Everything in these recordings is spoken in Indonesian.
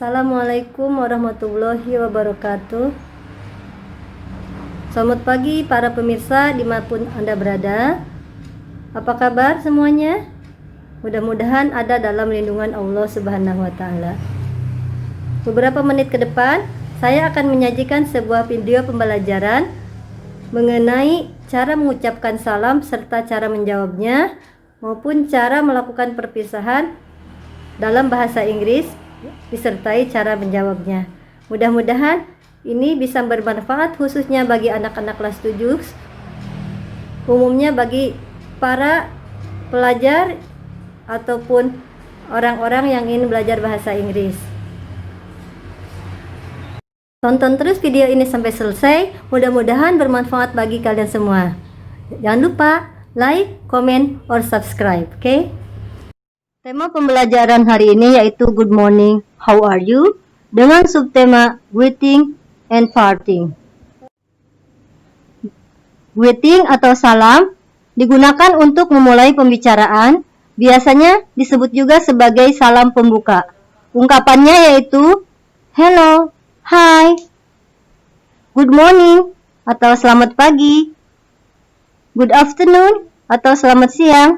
Assalamualaikum warahmatullahi wabarakatuh. Selamat pagi para pemirsa dimanapun Anda berada. Apa kabar semuanya? Mudah-mudahan ada dalam lindungan Allah Subhanahu wa Ta'ala. Beberapa menit ke depan, saya akan menyajikan sebuah video pembelajaran mengenai cara mengucapkan salam serta cara menjawabnya, maupun cara melakukan perpisahan dalam bahasa Inggris disertai cara menjawabnya. Mudah-mudahan ini bisa bermanfaat khususnya bagi anak-anak kelas 7, umumnya bagi para pelajar ataupun orang-orang yang ingin belajar bahasa Inggris. Tonton terus video ini sampai selesai, mudah-mudahan bermanfaat bagi kalian semua. Jangan lupa like, comment, or subscribe, oke? Tema pembelajaran hari ini yaitu Good morning, how are you? Dengan subtema greeting and parting. Greeting atau salam digunakan untuk memulai pembicaraan, biasanya disebut juga sebagai salam pembuka. Ungkapannya yaitu hello, hi, good morning atau selamat pagi, good afternoon atau selamat siang,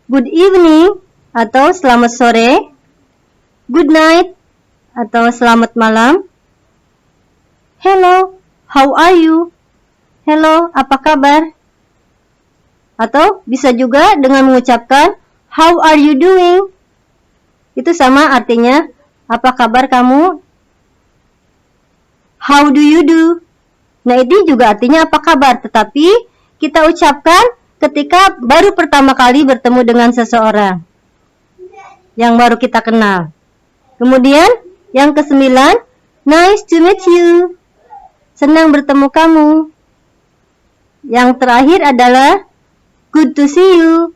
good evening atau selamat sore, good night atau selamat malam, hello, how are you? Hello, apa kabar? Atau bisa juga dengan mengucapkan how are you doing? Itu sama artinya, apa kabar kamu? How do you do? Nah, ini juga artinya apa kabar, tetapi kita ucapkan ketika baru pertama kali bertemu dengan seseorang yang baru kita kenal. Kemudian yang ke-9, nice to meet you. Senang bertemu kamu. Yang terakhir adalah good to see you.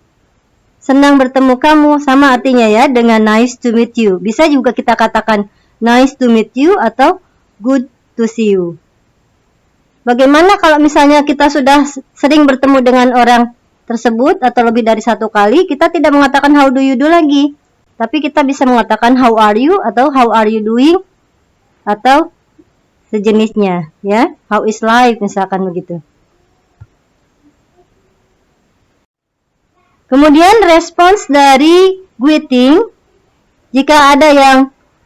Senang bertemu kamu, sama artinya ya dengan nice to meet you. Bisa juga kita katakan nice to meet you atau good to see you. Bagaimana kalau misalnya kita sudah sering bertemu dengan orang tersebut atau lebih dari satu kali, kita tidak mengatakan how do you do lagi, tapi kita bisa mengatakan how are you atau how are you doing atau sejenisnya, ya. How is life misalkan begitu. Kemudian respons dari greeting, jika ada yang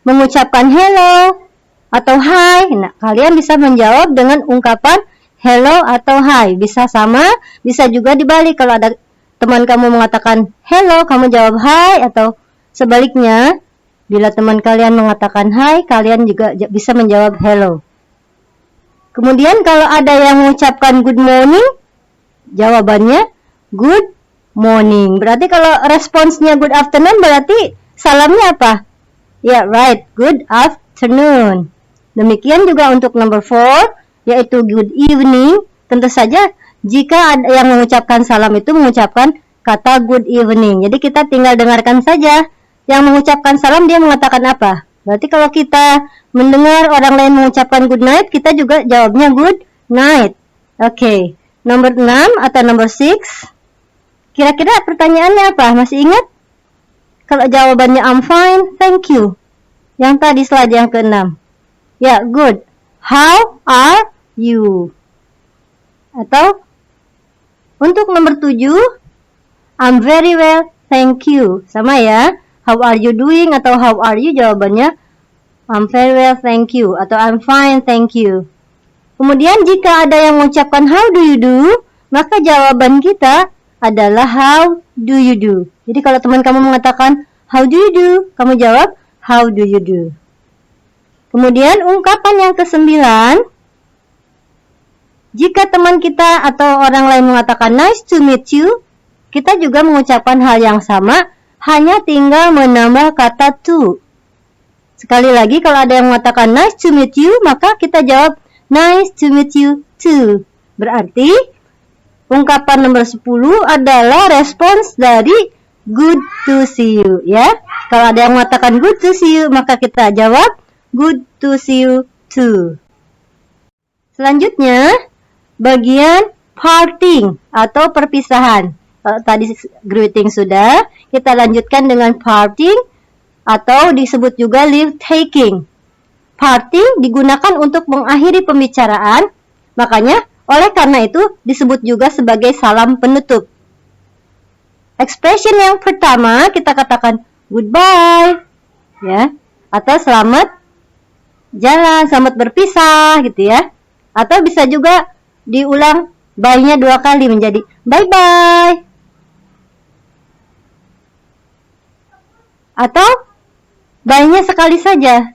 mengucapkan hello atau hi, nah kalian bisa menjawab dengan ungkapan hello atau hi. Bisa sama, bisa juga dibalik. Kalau ada teman kamu mengatakan hello, kamu jawab hi, atau sebaliknya, bila teman kalian mengatakan hi, kalian juga bisa menjawab hello. Kemudian kalau ada yang mengucapkan good morning, jawabannya good morning. Berarti kalau responsnya good afternoon, berarti salamnya apa? Ya, right, good afternoon. Demikian juga untuk number 4, yaitu good evening. Tentu saja jika ada yang mengucapkan salam itu mengucapkan kata good evening. Jadi kita tinggal dengarkan saja. Yang mengucapkan salam dia mengatakan apa. Berarti kalau kita mendengar orang lain mengucapkan good night, kita juga jawabnya good night. Oke. Number 6 atau number 6. Kira-kira pertanyaannya apa? Masih ingat? Kalau jawabannya I'm fine, thank you. Yang tadi slide yang ke-6. Ya, good. How are you? Atau untuk nomor 7, I'm very well, thank you. Sama ya. How are you doing atau how are you? Jawabannya I'm very well, thank you. Atau I'm fine, thank you. Kemudian jika ada yang mengucapkan how do you do, maka jawaban kita adalah how do you do. Jadi kalau teman kamu mengatakan how do you do, kamu jawab how do you do. Kemudian ungkapan yang ke-9, jika teman kita atau orang lain mengatakan nice to meet you, kita juga mengucapkan hal yang sama, hanya tinggal menambah kata to. Sekali lagi, kalau ada yang mengatakan nice to meet you, maka kita jawab nice to meet you too. Berarti ungkapan nomor 10 adalah respons dari good to see you, ya. Kalau ada yang mengatakan good to see you, maka kita jawab good to see you too. Selanjutnya, bagian parting atau perpisahan. Tadi greeting sudah, kita lanjutkan dengan parting. atau disebut juga leave taking. Parting digunakan untuk mengakhiri pembicaraan, makanya oleh karena itu disebut juga sebagai salam penutup. Expression yang pertama kita katakan goodbye, ya, atau selamat jalan, selamat berpisah gitu ya. Atau bisa juga diulang bye-nya 2 kali menjadi bye-bye. Atau bye-nya sekali saja.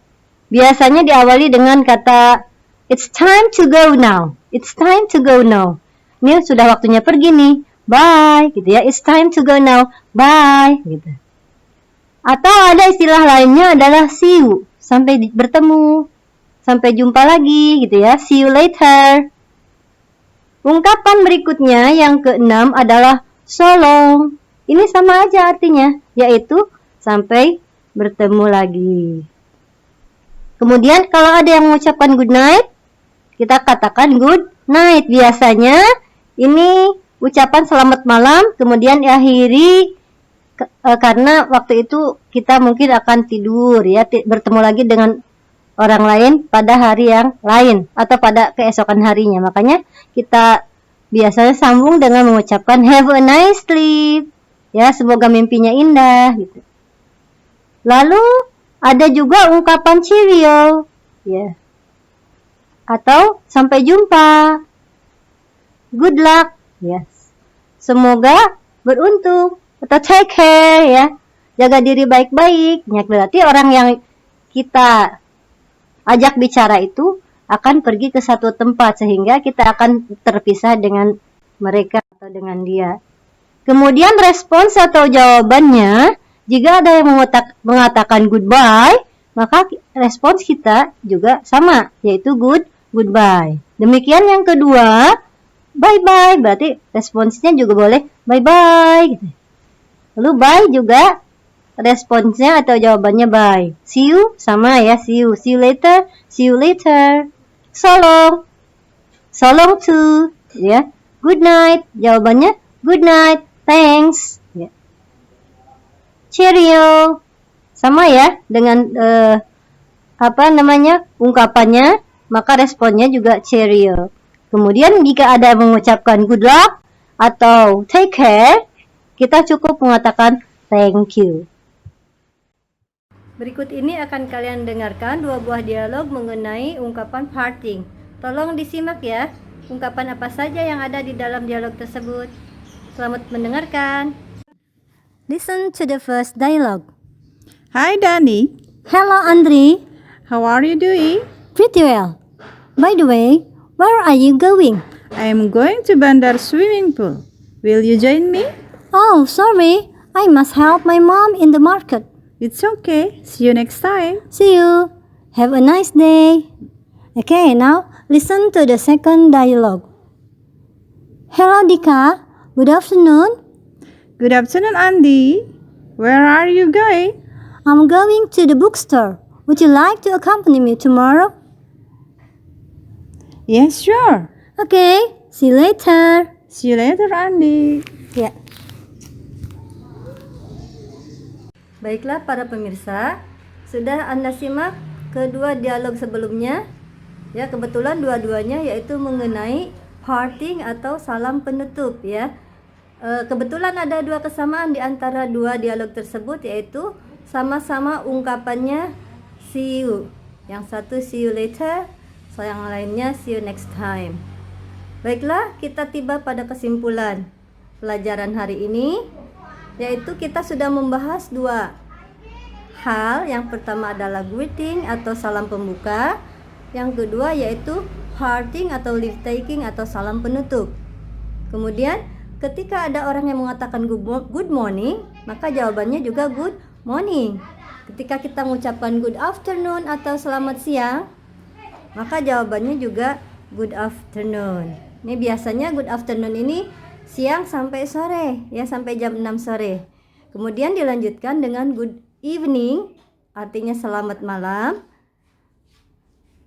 Biasanya diawali dengan kata it's time to go now. It's time to go now. Ini sudah waktunya pergi nih. Bye gitu ya. It's time to go now. Bye gitu. Atau ada istilah lainnya adalah see you. Sampai bertemu. Sampai jumpa lagi gitu ya. See you later. Ungkapan berikutnya yang keenam adalah so long. Ini sama aja artinya, yaitu sampai bertemu lagi. Kemudian kalau ada yang mengucapkan good night, kita katakan good night. Biasanya ini ucapan selamat malam, kemudian diakhiri karena waktu itu kita mungkin akan tidur ya, bertemu lagi dengan orang lain pada hari yang lain atau pada keesokan harinya. Makanya kita biasanya sambung dengan mengucapkan have a nice sleep. Ya, semoga mimpinya indah gitu. Lalu ada juga ungkapan cheerio, ya. Atau sampai jumpa. Good luck, yes. Semoga beruntung atau take care ya. Jaga diri baik-baik. Ya, berarti orang yang kita ajak bicara itu akan pergi ke satu tempat sehingga kita akan terpisah dengan mereka atau dengan dia. Kemudian respons atau jawabannya, jika ada yang mengatakan goodbye, maka respons kita juga sama, yaitu goodbye. Demikian yang kedua, bye-bye, berarti responsnya juga boleh bye-bye. Gitu. Lalu bye juga responsnya atau jawabannya bye. See you sama ya, see you later, see you later. So long too, ya. Good night, jawabannya good night, thanks. Ya. Cheerio, sama ya dengan ungkapannya, maka responnya juga cheerio. Kemudian jika ada yang mengucapkan good luck atau take care, kita cukup mengatakan thank you. Berikut ini akan kalian dengarkan 2 buah dialog mengenai ungkapan parting. Tolong disimak ya, ungkapan apa saja yang ada di dalam dialog tersebut. Selamat mendengarkan. Listen to the first dialogue. Hi, Danny. Hello, Andri. How are you doing? Pretty well. By the way, where are you going? I am going to Bandar swimming pool. Will you join me? Oh, sorry. I must help my mom in the market. It's okay. See you next time. See you. Have a nice day. Okay, now listen to the second dialogue. Hello, Dika. Good afternoon. Good afternoon, Andy. Where are you going? I'm going to the bookstore. Would you like to accompany me tomorrow? Yes, sure. Okay, see you later. See you later, Andy. Ya. Baiklah para pemirsa, sudah Anda simak kedua dialog sebelumnya. Ya, kebetulan dua-duanya yaitu mengenai parting atau salam penutup ya. Kebetulan ada 2 kesamaan di antara 2 dialog tersebut, yaitu sama-sama ungkapannya see you. Yang satu see you later, yang lainnya see you next time. Baiklah, kita tiba pada kesimpulan pelajaran hari ini, yaitu kita sudah membahas 2 hal. Yang pertama adalah greeting atau salam pembuka. Yang kedua yaitu parting atau leave taking atau salam penutup. Kemudian ketika ada orang yang mengatakan good morning, maka jawabannya juga good morning. Ketika kita mengucapkan good afternoon atau selamat siang, maka jawabannya juga good afternoon. Ini biasanya good afternoon ini siang sampai sore, ya, sampai jam 6 sore. Kemudian dilanjutkan dengan good evening, artinya selamat malam.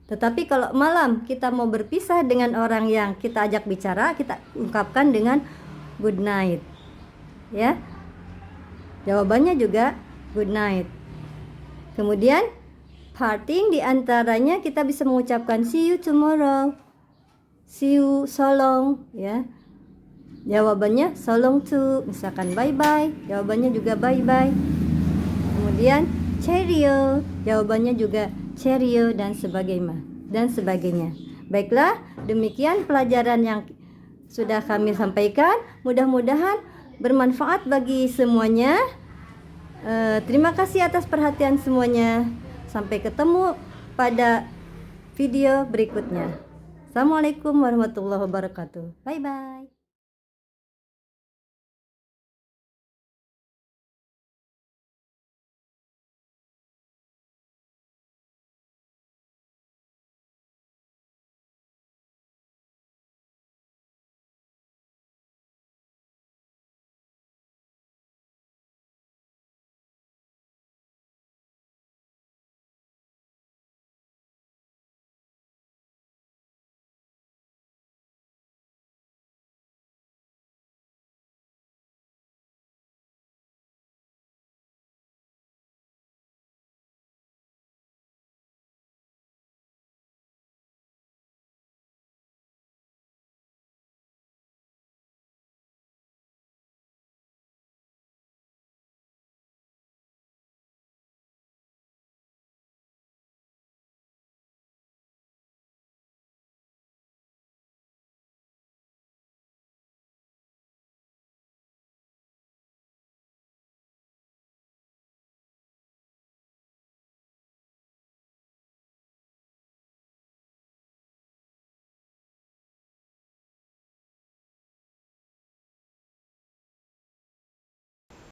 Tetapi kalau malam kita mau berpisah dengan orang yang kita ajak bicara, kita ungkapkan dengan good night. Ya. Jawabannya juga good night. Kemudian parting diantaranya kita bisa mengucapkan see you tomorrow, see you so long, ya. Jawabannya so long too, misalkan bye bye, jawabannya juga bye bye. Kemudian cheerio, jawabannya juga cheerio dan sebagainya. Baiklah, demikian pelajaran yang sudah kami sampaikan. Mudah-mudahan bermanfaat bagi semuanya. Terima kasih atas perhatian semuanya. Sampai ketemu pada video berikutnya. Assalamualaikum warahmatullahi wabarakatuh. Bye bye.